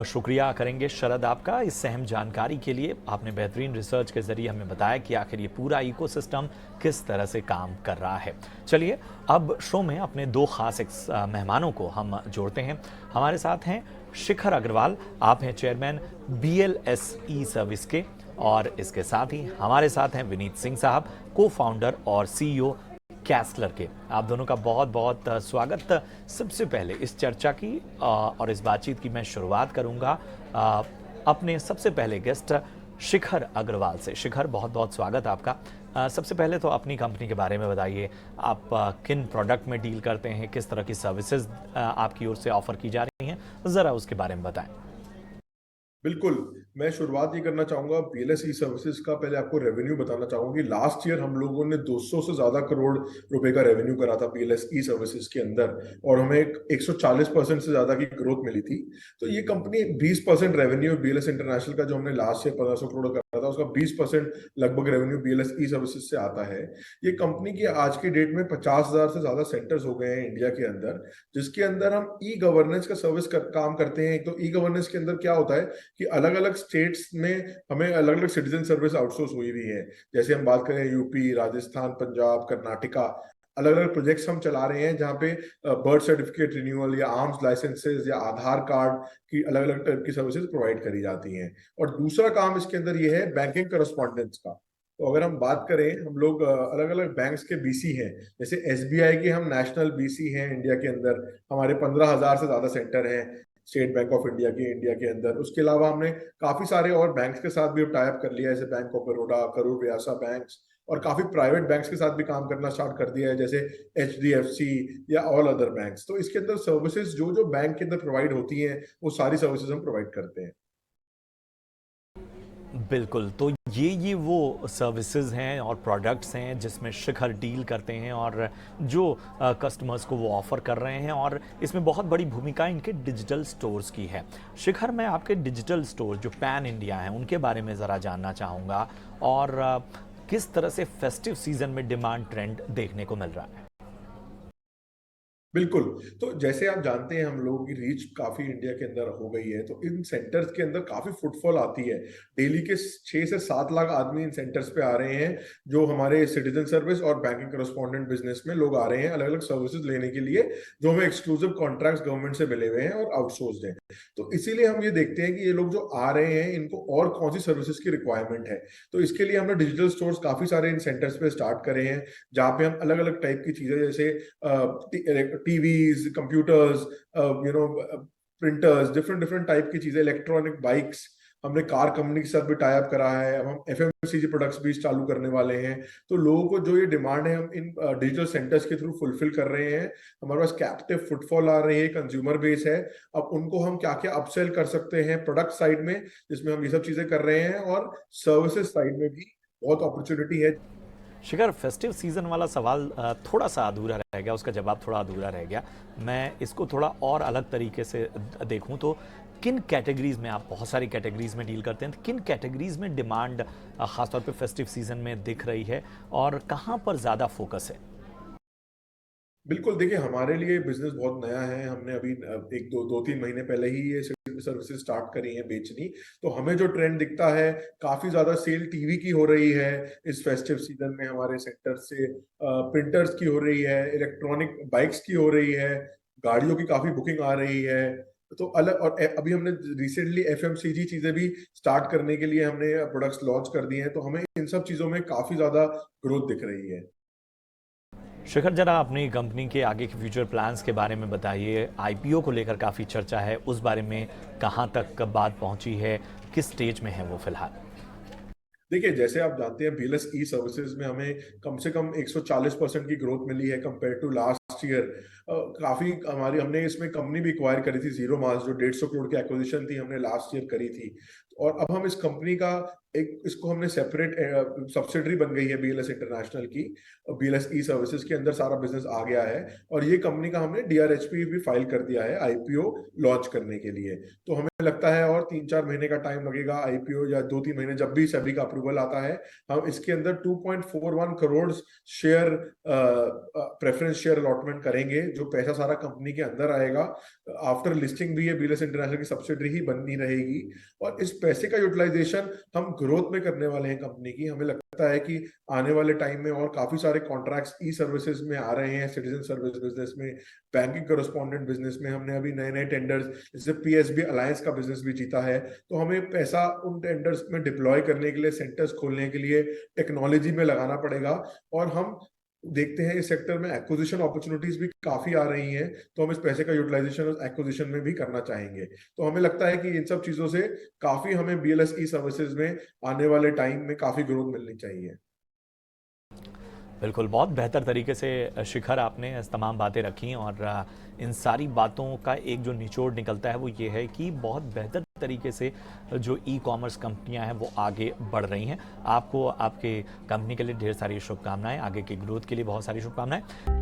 शुक्रिया करेंगे शरद आपका इस अहम जानकारी के लिए। आपने बेहतरीन रिसर्च के ज़रिए हमें बताया कि आखिर ये पूरा इकोसिस्टम किस तरह से काम कर रहा है। चलिए अब शो में अपने दो खास मेहमानों को हम जोड़ते हैं। हमारे साथ हैं शिखर अग्रवाल, आप हैं चेयरमैन BLS सर्विस के, और इसके साथ ही हमारे साथ हैं विनीत सिंह साहब, को फाउंडर और CEO कैस्लर के। आप दोनों का बहुत बहुत स्वागत। सबसे पहले इस चर्चा की और इस बातचीत की मैं शुरुआत करूंगा अपने सबसे पहले गेस्ट शिखर अग्रवाल से। शिखर, बहुत बहुत स्वागत आपका। सबसे पहले तो अपनी कंपनी के बारे में बताइए। आप किन प्रोडक्ट में डील करते हैं, किस तरह की सर्विसेज आपकी ओर से ऑफर की जा रही हैं, ज़रा उसके बारे में बताएं। बिल्कुल। मैं शुरुआत ये करना चाहूंगा BLS सर्विसेज का। पहले आपको रेवेन्यू बताना चाहूंगा कि लास्ट ईयर हम लोगों ने 200 से ज्यादा करोड़ रुपए का रेवेन्यू करा था BLS सर्विसेज के अंदर, और हमें 140% से ज्यादा की ग्रोथ मिली थी। तो ये कंपनी 20% रेवेन्यू BLS इंटरनेशनल का, जो हमने लास्ट ईयर 1500 करोड़ करा था, उसका 20% लगभग रेवेन्यू BLS सर्विसेज से आता है। ये कंपनी की आज की डेट में 50,000 से ज्यादा सेंटर्स हो गए हैं इंडिया के अंदर, जिसके अंदर हम ई गवर्नेंस का सर्विस काम करते हैं। तो ई गवर्नेंस के अंदर क्या होता है कि अलग अलग स्टेट्स में हमें अलग अलग सिटीजन सर्विस आउटसोर्स हुई हुई है। जैसे हम बात करें यूपी, राजस्थान, पंजाब, कर्नाटका, अलग अलग प्रोजेक्ट्स हम चला रहे हैं जहाँ पे बर्थ सर्टिफिकेट रिन्यूअल या आर्म्स लाइसेंसेज या आधार कार्ड की अलग अलग टाइप की सर्विसेज प्रोवाइड करी जाती हैं। और दूसरा काम इसके अंदर ये है बैंकिंग करस्पॉन्डेंस का। तो अगर हम बात करें, हम लोग अलग अलग बैंक्स के BC हैं। जैसे SBI के हम नेशनल BC हैं इंडिया के अंदर। हमारे 15,000 से ज्यादा सेंटर हैं स्टेट बैंक ऑफ इंडिया के इंडिया के अंदर। उसके अलावा हमने काफी सारे और बैंक्स के साथ भी टाई अप कर लिया है, जैसे bank of Baroda, Karur Vyasa banks, और काफी प्राइवेट बैंक्स के साथ भी काम करना स्टार्ट कर दिया है, जैसे HDFC या ऑल अदर बैंक्स। तो इसके अंदर सर्विसेज जो जो बैंक के अंदर प्रोवाइड होती हैं, वो सारी सर्विसेज हम प्रोवाइड करते हैं। बिल्कुल, तो ये वो सर्विसेज हैं और प्रोडक्ट्स हैं जिसमें शिखर डील करते हैं, और जो कस्टमर्स को वो ऑफ़र कर रहे हैं, और इसमें बहुत बड़ी भूमिका इनके डिजिटल स्टोर्स की है। शिखर, मैं आपके डिजिटल स्टोर जो पैन इंडिया हैं उनके बारे में ज़रा जानना चाहूँगा, और किस तरह से फेस्टिव सीज़न में डिमांड ट्रेंड देखने को मिल रहा है। बिल्कुल। तो जैसे आप जानते हैं, हम लोगों की रीच काफी इंडिया के अंदर हो गई है, तो इन सेंटर्स के अंदर काफी फुटफॉल आती है। डेली के 6 से 7 लाख आदमी इन सेंटर्स पे आ रहे हैं, जो हमारे सिटीजन सर्विस और बैंकिंग करस्पॉन्डेंट बिजनेस में लोग आ रहे हैं अलग अलग सर्विसेज लेने के लिए, जो हमें एक्सक्लूसिव कॉन्ट्रैक्ट्स गवर्नमेंट से मिले हुए हैं और आउटसोर्स्ड हैं। तो इसीलिए हम ये देखते हैं कि ये लोग जो आ रहे हैं, इनको और कौन सी सर्विसेज की रिक्वायरमेंट है। तो इसके लिए हमने डिजिटल स्टोर्स काफी सारे इन सेंटर्स पे स्टार्ट करे हैं, जहाँ पे हम अलग अलग टाइप की चीजें, जैसे TVs, computers, printers, different different type की चीजें, इलेक्ट्रॉनिक बाइक्स, हमने कार कंपनी के साथ भी टाई अप करा है। अब हम FMCG प्रोडक्ट्स भी चालू करने वाले हैं। तो लोगों को जो ये डिमांड है, हम इन डिजिटल सेंटर्स के थ्रू फुलफिल कर रहे हैं। हमारे पास कैप्टिव फुटफॉल आ रही है, कंज्यूमर बेस है। अब उनको हम क्या क्या अपसेल कर सकते हैं प्रोडक्ट साइड में, जिसमें हम ये सब चीजें कर रहे हैं, और सर्विसेज साइड में भी बहुत अपॉर्चुनिटी है। शिखर, फेस्टिव सीज़न वाला सवाल थोड़ा सा अधूरा रह गया, उसका जवाब थोड़ा अधूरा रह गया। मैं इसको थोड़ा और अलग तरीके से देखूं तो किन कैटेगरीज में, आप बहुत सारी कैटेगरीज में डील करते हैं, तो किन कैटेगरीज में डिमांड खासतौर पे फेस्टिव सीज़न में दिख रही है, और कहाँ पर ज़्यादा फोकस है। बिल्कुल। देखिए, हमारे लिए बिजनेस बहुत नया है। हमने अभी एक दो दो तीन महीने पहले ही ये सर्विसेज स्टार्ट करी है बेचनी। तो हमें जो ट्रेंड दिखता है, काफी ज्यादा सेल टीवी की हो रही है इस फेस्टिव सीजन में हमारे सेक्टर से, प्रिंटर्स की हो रही है, इलेक्ट्रॉनिक बाइक्स की हो रही है, गाड़ियों की काफी बुकिंग आ रही है। तो अलग, और अभी हमने रिसेंटली FMCG चीजें भी स्टार्ट करने के लिए हमने प्रोडक्ट्स लॉन्च कर दिए हैं। तो हमें इन सब चीजों में काफी ज्यादा ग्रोथ दिख रही है। शिखर, जरा अपनी कंपनी के आगे के फ्यूचर प्लान्स के बारे में बताइए। IPO को लेकर काफ़ी चर्चा है, उस बारे में कहाँ तक बात पहुँची है, किस स्टेज में है वो फिलहाल। देखिए, जैसे आप जानते हैं, BLS सर्विसेज में हमें कम से कम 140% की ग्रोथ मिली है कंपेयर टू लास्ट ईयर। काफी हमारी, हमने इसमें कंपनी भी एक्वायर करी थी, जीरो मास, जो 150 करोड़ की एक्विजिशन थी, हमने लास्ट ईयर करी थी। और अब हम इस कंपनी का एक इसको हमने सेपरेट सब्सिडरी बन गई है बीएलएस इंटरनेशनल की, और बीएलएस ई सर्विसेज के अंदर सारा बिजनेस आ गया है। और ये कंपनी का हमने डीआरएचपी भी फाइल कर दिया है आईपीओ लॉन्च करने के लिए। तो हमें लगता है और 3-4 महीने का टाइम लगेगा आईपीओ, या 2-3 महीने, जब भी सेबी का अप्रूवल आता है। हम इसके अंदर 2.41 crore share preference share allotment करेंगे, जो पैसा सारा कंपनी के अंदर आएगा। आफ्टर लिस्टिंग भी ये बीएलएस इंटरनेशनल की सब्सिडरी ही बनी रहेगी। और इस पैसे का यूटिलाइजेशन हम ग्रोथ में करने वाले हैं कंपनी की। हमें लगता है कि आने वाले टाइम में और काफी सारे कॉन्ट्रैक्ट्स ई सर्विसेज में आ रहे हैं, सिटीजन सर्विस बिजनेस में, बैंकिंग कॉरेस्पॉन्डेंट बिजनेस में। हमने अभी नए नए टेंडर्स, जैसे पीएसबी अलायंस का बिजनेस भी जीता है। तो हमें पैसा उन टेंडर्स में डिप्लॉय करने के लिए, सेंटर्स खोलने के लिए टेक्नोलॉजी में लगाना पड़ेगा। और हम देखते हैं इस सेक्टर में एक्विजिशन अपॉर्चुनिटीज भी काफी आ रही हैं, तो हम इस पैसे का यूटिलाइजेशन एक्विजिशन में भी करना चाहेंगे। तो हमें लगता है कि इन सब चीजों से काफी हमें बीएलएस ई सर्विसेज में आने वाले टाइम में काफी ग्रोथ मिलनी चाहिए। बिल्कुल, बहुत बेहतर तरीके से शिखर आपने इस तमाम बातें रखी, और इन सारी बातों का एक जो निचोड़ निकलता है वो ये है कि बहुत बेहतर तरीके से जो ई कॉमर्स कंपनियां हैं वो आगे बढ़ रही हैं। आपको आपके कंपनी के लिए ढेर सारी शुभकामनाएं, आगे की ग्रोथ के लिए बहुत सारी शुभकामनाएं।